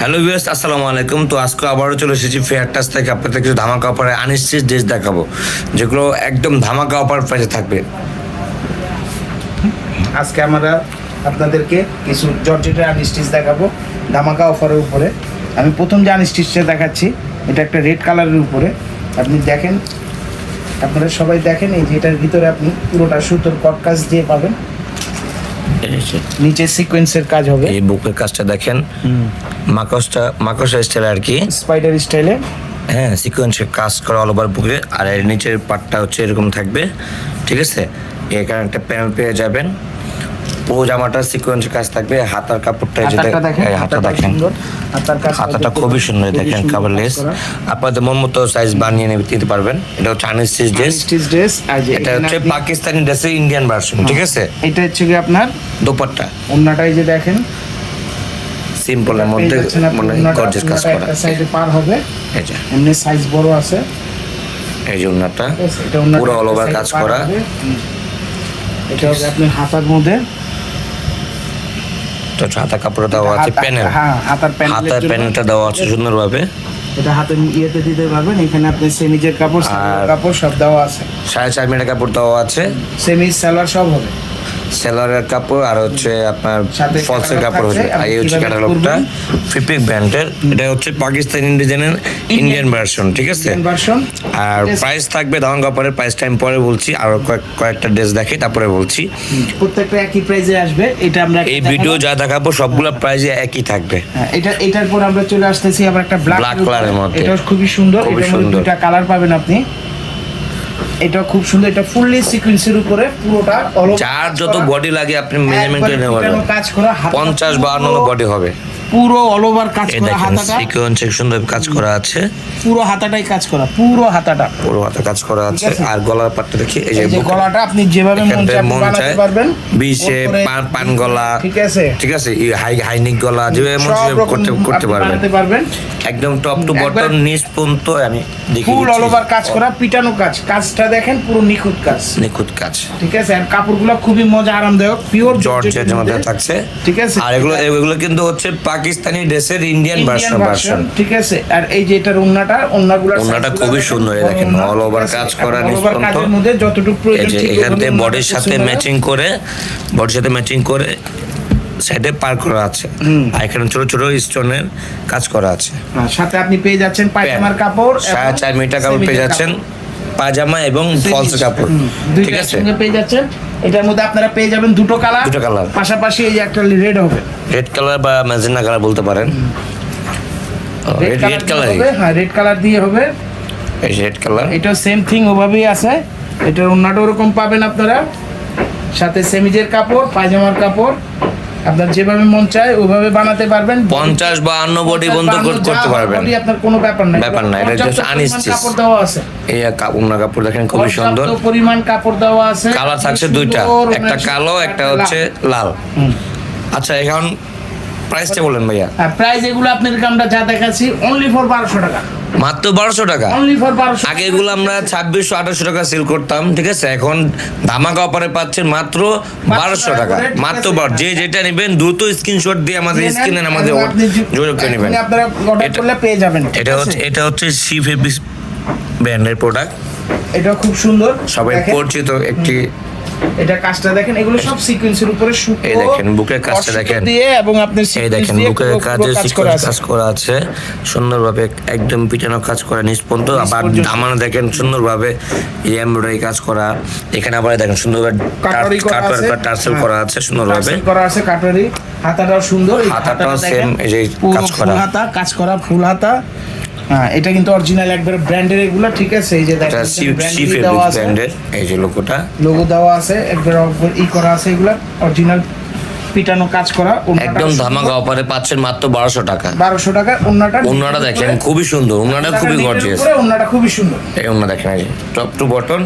Hello viewers, আসসালামু আলাইকুম। তো আজকে আবারও চলে এসেছি ফেয়ার টাচ থেকে আপনাদের কিছু ধামাকা অফারে আনস্টিচ ড্রেস দেখাবো, যেগুলো একদম ধামাকা অফার প্রাইসে থাকবে। আজকে আমরা আপনাদেরকে কিছু জর্জেটের আনস্টিচ দেখাবো ধামাকা অফারের উপরে। আমি প্রথম যে আনস্টিচটা দেখাচ্ছি, এটা একটা রেড কালারের উপরে। আপনি দেখেন, আপনারা সবাই দেখেন, এই যে এটার ভিতরে আপনি পুরোটা সুতোর কট কাজ দিয়ে পাবেন, নিচে সিকোয়েন্সের কাজ হবে। এই বুকের কাজটা দেখেন, মাকসা স্টাইল আর কি, স্পাইডার স্টাইলে। হ্যাঁ, সিকোয়েন্সের কাজ করা অল ওভার বুকে। আর এর নিচের পার্টটা হচ্ছে এরকম থাকবে, ঠিক আছে। এখানে একটা প্যানেল পেয়ে যাবেন। পুরো জামাটা সিকোয়েন্সের কাজ থাকবে। হাতার কাপড়টা হাতাটা দেখেন, হাতাটা খুবই সুন্দর, দেখেন কাভারলেস। আপনাদের মন মতো সাইজ বানিয়ে নিতে পারবেন। এটা হচ্ছে আনস্টিচ ড্রেস। এটা হচ্ছে পাকিস্তানি ড্রেসের ইন্ডিয়ান ভার্সন, ঠিক আছে। এটা হচ্ছে কি আপনার দোপাট্টা, ওন্নাটাই যে দেখেন সিম্পলের মধ্যে মানে গর্জিয়াস কাজ করা। একটা সাইডে পার হবে, এই যে এমনি সাইজ বড় আছে। এই যে ওন্নাটা এটা পুরো অল ওভার কাজ করা। এটা হবে আপনার হাতার মধ্যে, তো হাতা কাপড় দেওয়া আছে, প্যানেল, হ্যাঁ হাতার প্যানেলটা দেওয়া আছে সুন্দরভাবে। এটা হাতে ইয়েতে দিতে পারবেন। এখানে আপনি সেমিজের কাপড়, কাপড় সব দেওয়া আছে। 4.5 মিটার কাপড় দেওয়া আছে, সেমিজ সালোয়ার সব হবে। সেলারের কাপড় আর হচ্ছে আপনার ফলসের কাপড় হবে। আর এই হচ্ছে ক্যাটালগটা ফিপিক ব্র্যান্ডের। এটা হচ্ছে পাকিস্তানি ডিজাইনের ইন্ডিয়ান ভার্সন, ঠিক আছে। আর প্রাইস থাকবে ধামাকা অফারের প্রাইসটা আমি পরে বলছি। আর কয়েকটা ড্রেস দেখে তারপরে বলছি। প্রত্যেকটা একই প্রাইসে আসবে। এটা আমরা এই ভিডিও যা দেখাবো সবগুলো প্রাইসে একই থাকবে। এটার পর আমরা চলে আসতেছি আবার একটা ব্ল্যাক কালারের মধ্যে। এটা খুবই সুন্দর। এটার মধ্যে দুটো কালার পাবেন আপনি। এটা খুব সুন্দর। এটা ফুললি সিকোয়েন্সের উপরে পুরোটা যার যত বডি লাগে আপনি মেজারমেন্ট করে নিতে পারবেন। কাজ করা 50-52 বডি হবে। পুরো অল ওভার কাজ করা। হাতাটা সিকোয়েন্স সুন্দর কাজ করা আছে। পুরো হাতাটাই কাজ করা, পুরো হাতা কাজ করা আছে। আর গলার পাটটা দেখি, এই যে গলাটা আপনি যেভাবে মন চায় বানাতে পারবেন। বিশে পান গলা, ঠিক আছে, হাই নেক গলা, যেভাবে মন চায় করতে পারবেন। একদম টপ টু বটম নিচ পর্যন্ত আমি দেখি ফুল অল ওভার কাজ করা, পিটানো কাজ। কাজটা দেখেন পুরো নিখুঁত কাজ, ঠিক আছে। আর কাপড়গুলো খুবই মজা, আরামদায়ক, পিওর জর্জেটের মধ্যে থাকছে, ঠিক আছে। আর এগুলো কিন্তু হচ্ছে পাকিস্তানি ড্রেসের ইন্ডিয়ান ভার্সন, ঠিক আছে। আর এই যে এটার ওন্নাটা খুবই সুন্দর, দেখেন অল ওভার কাজ করা নিচ পর্যন্ত। মধ্যে যতটুকু প্রয়োজন ঠিক এখান থেকে বডির সাথে ম্যাচিং করে সাইডে পার করা আছে। আর এখানে ছোট ছোট স্টোনের কাজ করা আছে। সাথে আপনি পেয়ে যাচ্ছেন পায়জামার কাপড়, 4.5 মিটার কাপড় পেয়ে যাচ্ছেন, পায়জামা এবং ফলস কাপড়, ঠিক আছে, পেয়ে যাচ্ছেন। এটার মধ্যে আপনারা পেয়ে যাবেন দুটো কালার, পাশাপাশি এই যে একটা রেড হবে, রেড কালার বা ম্যাজেন্টা কালার বলতে পারেন। রেড কালার, হ্যাঁ রেড কালার দিয়ে হবে। এই রেড কালার, এটা সেম থিং ওভাবেই আছে। এটার ওন্নাটা ওরকম পাবেন আপনারা, সাথে সেমিজের কাপড়, পায়জামার কাপড়। আপনার যেভাবে মন চায় ওইভাবে বানাতে পারবেন। 50-52 বডি বন্ধ করতে পারবেন। আপনার কোনো ব্যাপার নাই। এটা জাস্ট আনস্টিচ কাপড় দেওয়া আছে। এই কাপড় দেখেন খুবই সুন্দর। পরিমাণ কাপড় দেওয়া আছে। কালার থাকছে দুইটা, একটা কালো, একটা হচ্ছে লাল। আচ্ছা, এখন প্রাইসটা বলেন ভাইয়া। প্রাইস এগুলো আপনাদেরকে আমরা যা দেখাচ্ছি অনলি ফর 1200 টাকা, মাত্র 1200 টাকা। Only for 1200। আগে এগুলো আমরা 2600-2800 টাকা সেল করতাম, ঠিক আছে। এখন ধামাকা অফারে পাচ্ছেন মাত্র 1200 টাকা। মাত্র যে যেটা নেবেন দ্রুত স্ক্রিনশট দিয়ে আমাদের স্ক্রিনে আমাদের যোগাযোগ করে নেবেন। আপনারা অর্ডার করলে পেয়ে যাবেন। এটা হচ্ছে সি ফেব্রিক ব্র্যান্ডের প্রোডাক্ট। এটা খুব সুন্দর, সবাই পরিচিত একটি। এটা কাজটা দেখেন, এগুলো সব সিকোয়েন্সের উপরে সুতো। এই দেখেন বুকের কাজটা দেখেন দিয়ে, এবং আপনি এই দেখেন বুকের কাজে সিকোয়েন্স কাজ করা আছে সুন্দরভাবে, একদম পিটানো কাজ করা নিচ পর্যন্ত। আবার দামানো দেখেন সুন্দরভাবে এমব্রয়ডারি কাজ করা। এখানে আবার দেখেন সুন্দরভাবে টার্সেল করা আছে, সুন্দরভাবে করা আছে কাটওয়ারি। হাতাটাও সুন্দর, হাতাটাও সেম, এই যে কাজ করা ফুল হাতা। হ্যাঁ, এটা কিন্তু অরিজিনাল একবার ব্র্যান্ডের এগুলা, ঠিক আছে। এই যে দেখেন সি ফেব্রিক ব্র্যান্ডের, এই যে লোগো দেওয়া আছে, একবার করা আছে। এগুলা অরিজিনাল পিটানো কাজ করা। একদম ধামাকা অফারে পাচ্ছেন মাত্র 1200 টাকা। 1200 টাকা। ওন্নাটা দেখেন খুবই সুন্দর, ওন্নাটা খুবই গর্জিয়াস। ওন্নাটা খুবই সুন্দর। এই ওন্না দেখেন, এই যে top to bottom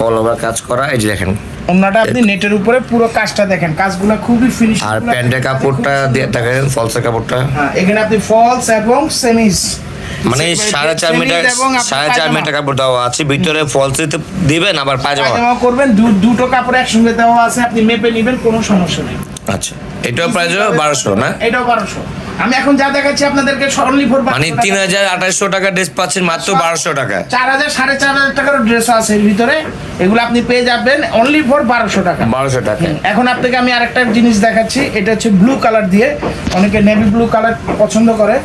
all over কাজ করা। এই যে দেখেন ওন্নাটা আপনি নেটের উপরে পুরো কাজটা দেখেন, কাজগুলো খুবই ফিনিশ। আর প্যান্টের কাপড়টা দেখেন, ফলসের কাপড়টা। হ্যাঁ, এখানে আপনি ফলস এবং সেমিজ মানে 4.5 মিটার কাপড় দেওয়া আছে, ভিতরে ফলস দিবেন, আবার পায়জামা করবেন। দুটো কাপড় একসঙ্গে দেওয়া আছে, আপনি মেপে নেবেন, কোনো সমস্যা নেই। আচ্ছা, এটাও প্রাইস 1200 না? এটাও 1200। আমি এখন যা দেখাচ্ছি আপনাদেরকে অনলি ফর মানে 3,2800 টাকা ড্রেস পাচ্ছেন মাত্র 1200 টাকা। 4,000 4,500 টাকার ড্রেস আছে এর ভিতরে, এগুলো আপনি পেয়ে যাবেন অনলি ফর 1200 টাকা। 1200 টাকা। এখন আপনাকে আমি আরেকটা জিনিস দেখাচ্ছি, এটা হচ্ছে ব্লু কালার দিয়ে, অনেকে নেভি ব্লু কালার পছন্দ করে।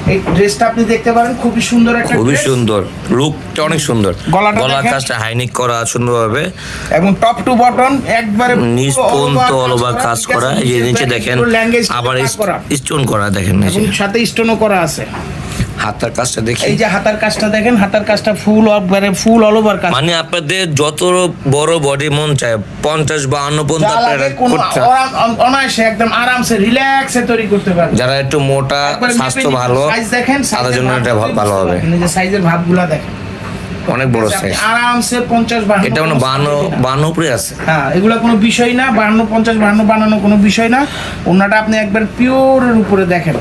এই ড্রেসটা আপনি দেখতে পারেন, খুবই সুন্দর একটা খুবই dress। সুন্দর, লুকটা অনেক সুন্দর। গলাটা গলার দেখেন। কাজটা হাইনিক করা সুন্দরভাবে, এবং টপ টু বটন একবারে নিচ পর্যন্ত অল ওভার কাজ করা। এই যে নিচে দেখেন আবার স্টোন করা, দেখেন নিচে এবং সাথে স্টোনও করা আছে। হাতার কাজটা দেখি, এই যে হাতার কাজটা দেখেন, হাতার কাজটা ফুল অল ওভার কাজ। মানে আপনাদের যত বড় বডি মন চায় 50, 52 পর্যন্ত যা আপনারা লাগে কোনো করতে, অনায়াসে একদম আরামসে রিল্যাক্সে তৈরি করতে পারবেন। যারা একটু মোটা, স্বাস্থ্য ভালো, সাইজ দেখেন, তাদের জন্য এটা ভালো হবে। এই যে সাইজের ভাবগুলা দেখেন, অনেক বড় আপনি সাইজ। আরামসে 50-52 এটা মানে 52 উপরে আছে। হ্যাঁ, এগুলা কোনো বিষয় না, 52-50-52 বানানো কোনো বিষয় না। ওনাটা আপনি একবার পিওরের উপরে দেখেন,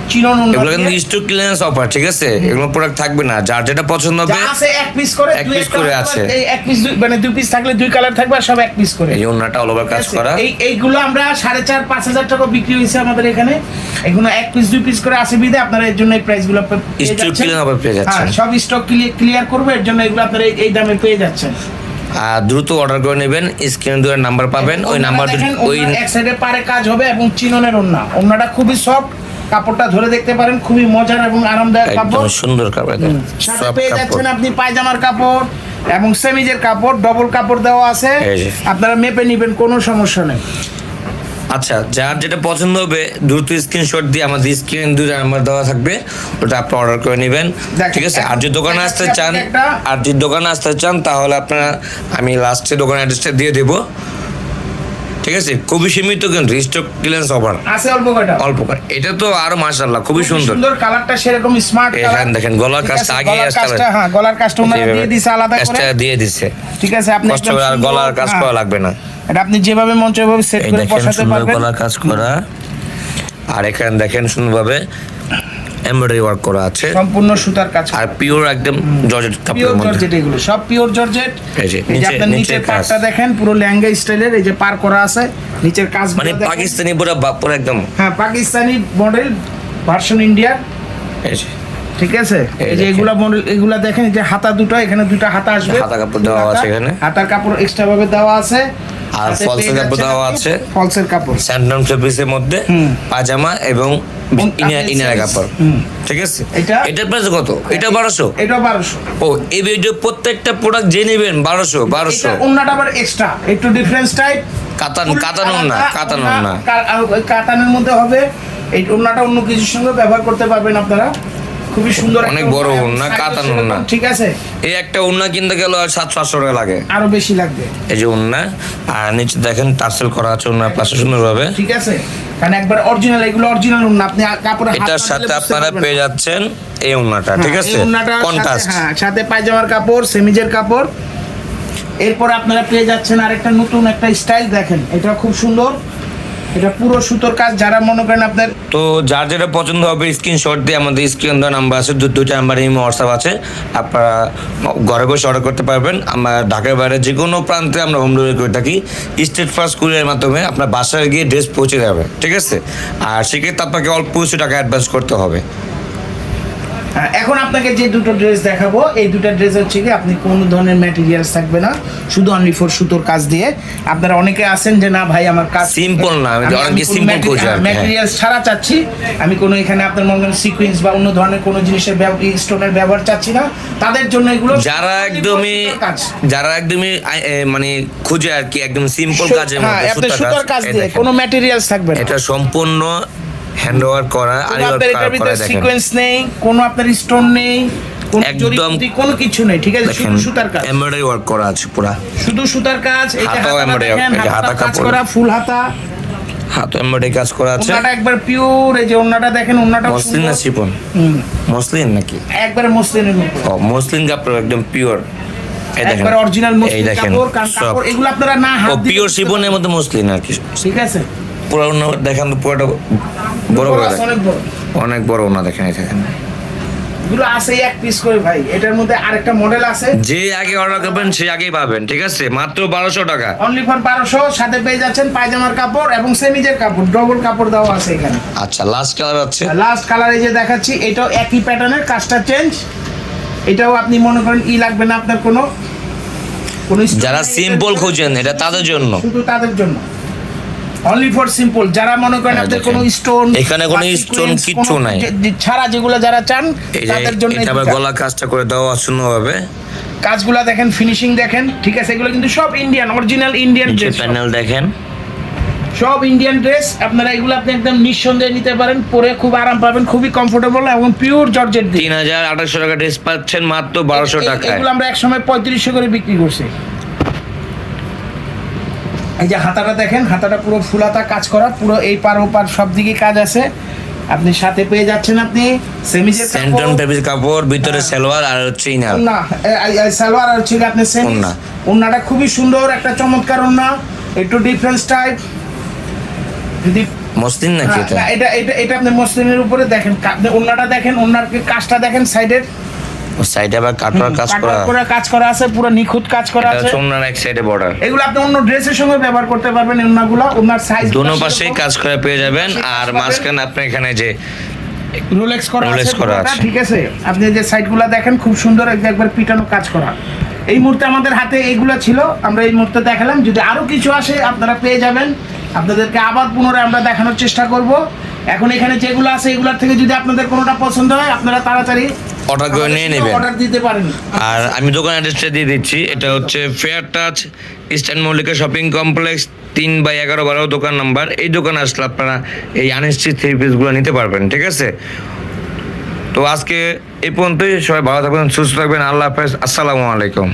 চিনন ওন্না এগুলো কিন্তু দিয়ে। স্টক ক্লিয়ারেন্স অফার, ঠিক আছে? এগুলো প্রোডাক্ট থাকবে না, যার যেটা পছন্দ হবে। যা আছে এক পিস করে, এক piece করে আছে। এই এক পিস মানে দুই পিস থাকলে দুই কালার থাকবে, আর সব এক পিস করে। এই যে ওন্নাটা অল ওভার কাজ করা। এইগুলো আমরা 4,500-5,000 টাকা বিক্রি হয়েছে আমাদের এখানে। এগুলো এক পিস দুই পিস করে আসে বিদে আপনারা এর জন্য এই প্রাইস গুলো পেয়ে স্টক যাচ্ছেন। ক্লিয়ার অফার পেয়ে যাচ্ছেন। হ্যাঁ, সব স্টক ক্লিয়ার করবে, এর জন্য এগুলো আপনারা এই দামে পেয়ে যাচ্ছেন। আর দ্রুত অর্ডার করে নেবেন, স্ক্রিনে দেওয়ার নাম্বার পাবেন, ওই নাম্বার ওই এক সাইডে পারে কাজ হবে এবং চিননের ওন্নাটা খুবই সফট, কাপড়টা ধরে দেখতে পারেন, খুবই মজার এবং আরামদায়ক একদম কাপড়। সুন্দর কাপড়, সাথে সব পেয়ে কাপড়। যাচ্ছেন আপনি পায়জামার কাপড় এবং সেমিজের কাপড়, ডবল কাপড় দেওয়া আছে, এই যে। আপনারা মেপে নেবেন, কোনো সমস্যা নেই। আচ্ছা, যার যেটা পছন্দ হবে দ্রুত স্ক্রিনশট দিয়ে আমাদের স্ক্রিন দুটো নাম্বার দেওয়া থাকবে, ওটা আপনি অর্ডার করে নেবেন, দেখেন, ঠিক আছে? আর যদি দোকানে আসতে দেখাচ্ছি চান, আপনাকে একটা- আর যদি দোকানে আসতে চান তাহলে আপনারা, আমি লাস্টে দোকান অ্যাড্রেসটা দিয়ে দেবো, ঠিক আছে? খুবই সীমিত কিন্তু স্টক ক্লিয়ারেন্স অফার, আছে অল্প কয়টা। অল্প করে। এটা তো আরো মাশাআল্লাহ খুবই সুন্দর। সুন্দর কালারটা সেরকম স্মার্ট কালার। এখানে দেখেন গলার কাজটা আগে হ্যাঁ, গলার কাজটা ওনারা দিয়ে দিছে আলাদা করে। এক্সট্রা দিয়ে দিছে, ঠিক আছে, আপনি কষ্ট একদম করে আর সুন্দর- গলার কাজ হ্যাঁ, করা লাগবে না। এটা আপনি যেভাবে মন চায় ওইভাবে সেট এই করে দেখেন বসাতে সুন্দর পারবেন। গলার কাজ করা, আর এখানে দেখেন সুন্দরভাবে এমব্রয়ডারি ওয়ার্ক করা আছে, সম্পূর্ণ সুতার কাজ, আর পিওর একদম জর্জেট পিওর কাপড়ের মধ্যে। জর্জেট, এগুলো সব পিওর জর্জেট। এই যে এই যে আপনার নিচের নিচের কাজ। পাটটা দেখেন, পুরো লেহেঙ্গা স্টাইলের, এই যে পার করা আছে নিচের কাজ, মানে পাকিস্তানি পুরো একদম। হ্যাঁ, পাকিস্তানি মডেল ভার্সন ইন্ডিয়া, এই যে ঠিক আছে? এই যে দেখেন। এগুলা মডেল, এগুলা দেখেন, এই যে হাতা দুটো, এখানে দুটো হাতা আসবে, হাতা কাপড় দেওয়া আছে এখানে। হাতার কাপড় এক্সট্রা ভাবে দেওয়া আছে, আর সাথে ফলসের পেয়ে কাপড় যাচ্ছেন দেওয়া আপনি আছে। ফলসের কাপড়, স্যান্ডন ফেব্রিক্সের মধ্যে পাজামা এবং ইনার কাপড়, ঠিক আছে? এটার প্রাইস কত? এটা 1200। এটা 1200। ও, এই ভিডিও প্রত্যেকটা প্রোডাক্ট যে নেবেন 1200। ওন্নাটা আবার এক্সট্রা একটু ডিফারেন্স টাইপ, কাতানোর না। কাতানের মধ্যে হবে। এই ওন্নাটা অন্য কিছুর সঙ্গে ব্যবহার করতে পারবেন আপনারা, খুবই সুন্দর, অনেক একটা বড় ওন্না, ওন্না, size কাতান সেরকম, ওন্না। ঠিক আছে? এই একটা ওন্না কিনতে গেলে 700-800 টাকা লাগে, আরো বেশি লাগবে। এই যে ওন্না। আর নিচে দেখেন টার্সেল করা আছে ওন্নার পাশে সুন্দরভাবে। ঠিক আছে, কারণ একবার অরিজিনাল, এগুলো অরিজিনাল ওন্না, আপনি কাপড়ে হাত এটার না সাথে দিলে বুঝতে আপনারা পারবেন পেয়ে না। যাচ্ছেন এই ওন্নাটা, ঠিক আছে? এই ওন্নাটার সাথে- কন্ট্রাস্ট। হ্যাঁ, সাথে পায়জামার কাপড়, সেমিজের কাপড়। এরপর আপনারা পেয়ে যাচ্ছেন আরেকটা নতুন একটা স্টাইল, দেখেন এটা খুব সুন্দর, এটা পুরো সুতোর কাজ। যারা মনে করেন আপনার, তো যার যেটা পছন্দ হবে স্ক্রিনশট দিয়ে আমাদের স্ক্রিন দেওয়া নাম্বার আছে, দুইটা নাম্বার ইমো হোয়াটসঅ্যাপ আছে, আপনারা ঘরে বসে অর্ডার করতে পারবেন। আমরা ঢাকার বাইরে যে কোনো প্রান্তে আমরা হোম ডেলিভারি করে থাকি, স্টেট ফার্স্ট কুরিয়ারের মাধ্যমে আপনার বাসায় গিয়ে ড্রেস পৌঁছে যাবে, ঠিক আছে? আর সেক্ষেত্রে আপনাকে অল্প কিছু টাকা অ্যাডভান্স করতে হবে। এখন আপনাকে যে দুটো ড্রেস দেখাবো, এই দুটো ড্রেস হচ্ছে কি আপনি কোনো ধরনের ম্যাটেরিয়ালস থাকবে না, শুধু অনলি ফর সুতোর কাজ দিয়ে। আপনারা অনেকে আছেন যে না ভাই আমার কাজ Simple না, আমি অনেকে simple খোঁজে আর কি, ম্যাটেরিয়ালস ছাড়া চাচ্ছি, আমি কোনো এখানে আপনার মনে করেন সিকোয়েন্স বা অন্য ধরনের কোনো জিনিসের স্টোনের ব্যবহার চাচ্ছি না, তাদের জন্য এগুলো যারা একদমই মানে খুঁজে আর কি, একদম সিম্পল কাজের মধ্যে সুতোর কাজ দিয়ে কোনো ম্যাটেরিয়ালস থাকবে না। এটা সম্পূর্ণ হ্যান্ড ওয়ার্ক করা, আর আপনার এটার ভিতরে দেখেন সিকোয়েন্স নেই, কোনো আপনার স্টোন নেই, কোনো একদম জড়ি কোনো কিছু নেই, ঠিক আছে? শুধু সুতার কাজ, এমব্রয়ডারি ওয়ার্ক করা আছে পুরা, শুধু সুতার কাজ। এই যে হাতাও হাতাটা embroidery, দেখেন, এই যে হাতাটা হাতা কাজ কাপড়। করা, ফুল হাতা, হাত এমব্রয়ডারি কাজ করা আছে। ওন্নাটা একবার পিওর, এই যে ওন্নাটা দেখেন, ওন্নাটা মসলিন না শিফন? মসলিন নাকি? একবারে মসলিনের উপর, ও, মসলিন কাপড় একদম পিওর। এই দেখেন, একবার অরিজিনাল এই মসলিন দেখেন কাপড়, কারণ সব। কাপড় এগুলো আপনারা না ও, হাত দিয়ে পিওর বুঝতে শিফনের মধ্যে মসলিন আর কি। পারবেন। ঠিক আছে, পুরো দেখেন তো, পুরোটা বড় করে আছে, দেখেন, অনেক বড়। অনেক বড় ওনা দেখেন, এই দেখেন এগুলো আছে এক পিস করে ভাই। এটার মধ্যে আরেকটা মডেল আছে, যে আগে অর্ডার করবেন সে আগেই পাবেন, ঠিক আছে? মাত্র 1200 টাকা। Only for 1200। সাথে পেয়ে যাচ্ছেন পায়জামার কাপড় এবং সেমিজের কাপড়, ডবল কাপড় দেওয়া আছে এখানে। আচ্ছা, লাস্ট কালার আছে। লাস্ট কালার এই যে দেখাচ্ছি, এটাও একই প্যাটার্নের, কাজটা চেঞ্জ। এটাও আপনি মনে করেন লাগবে না আপনার কোনো যারা সিম্পল খোঁজেন এটা তাদের জন্য, শুধু তাদের জন্য, অনলি ফর সিম্পল। যারা মনে করেন আপনাদের কোনো স্টোন, এখানে কোনো স্টোন কিচ্ছু নাই ছাড়া যেগুলো যারা চান এই যে তাদের জন্য এটা আবার গলা কাজটা করে দেওয়া সুন্দরভাবে। কাজগুলা দেখেন, ফিনিশিং দেখেন, ঠিক আছে? এগুলো কিন্তু সব Indian, original Indian dress, panel দেখেন, সব ইন্ডিয়ান ড্রেস। আপনারা এগুলো আপনি একদম নিঃসন্দেহে নিতে পারেন, পরে খুব আরাম পাবেন, খুবই কমফোর্টেবল এবং পিওর জর্জেট দিয়ে। 3800 টাকা ড্রেস পাচ্ছেন মাত্র 1200 টাকায়। এগুলো আমরা একসময় 3500 করে বিক্রি করছি। এই যে হাতাটা দেখেন, হাতাটা পুরো ফুলাতা কাজ করা, পুরো এই পার ও পার সব দিকে কাজ আছে। আপনি সাথে পেয়ে যাচ্ছেন আপনি সেমিজের সেন্টন ফেব্রিক কাপড়, ভিতরে সালোয়ার আর হচ্ছে ইনার না সালোয়ার, আর হচ্ছে আপনি সেমিজ। ওন্নাটা খুবই সুন্দর, একটা চমৎকার ওন্না, একটু ডিফারেন্স টাইপ। যদি মসলিন নাকি এটা? এটা এটা এটা আপনি মসলিনের উপরে দেখেন, আপনি ওন্নাটা দেখেন, ওন্নার কাজটা দেখেন, সাইডের সাইডে আবার কাটওয়ার কাজ করা আছে, পুরো নিখুঁত কাজ করা আছে। এটা ওন্নার এক সাইডে বর্ডার। এগুলো আপনি অন্য ড্রেসের সঙ্গে ব্যবহার করতে পারবেন। ওন্নাগুলো, ওন্নার সাইজ দুনো পাশেই কাজ করে পেয়ে যাবেন। আর মাঝখানে আপনি এখানে যে রোলেক্স করা আছে, আছে, ঠিক আছে? আপনি যে সাইডগুলো দেখেন, খুব সুন্দর একবার পিটানো কাজ করা। এই মুহূর্তে আমাদের হাতে এইগুলো ছিল, আমরা এই মুহূর্তে দেখালাম। যদি আরো কিছু আসে আপনারা পেয়ে যাবেন, আপনাদেরকে আবার পুনরায় আমরা দেখানোর চেষ্টা করব। এখন এখানে যেগুলো আছে এগুলোর থেকে যদি আপনাদের কোনোটা পছন্দ হয়, আপনারা তাড়াতাড়ি অর্ডার করে নিয়ে নেবেন, অর্ডার দিতে পারেন। আর আমি দোকান অ্যাড্রেসটা দিয়ে দিচ্ছি। এটা হচ্ছে fair touch, eastern Mallika shopping complex, 3/11-12 দোকান নাম্বার। এই দোকানে আসলে আপনারা এই আনস্টিচ থ্রি পিসগুলো নিতে পারবেন, ঠিক আছে? তো আজকে এই পর্যন্তই। সবাই ভালো থাকবেন, সুস্থ থাকবেন। আল্লাহ হাফেজ, আসসালামু আলাইকুম।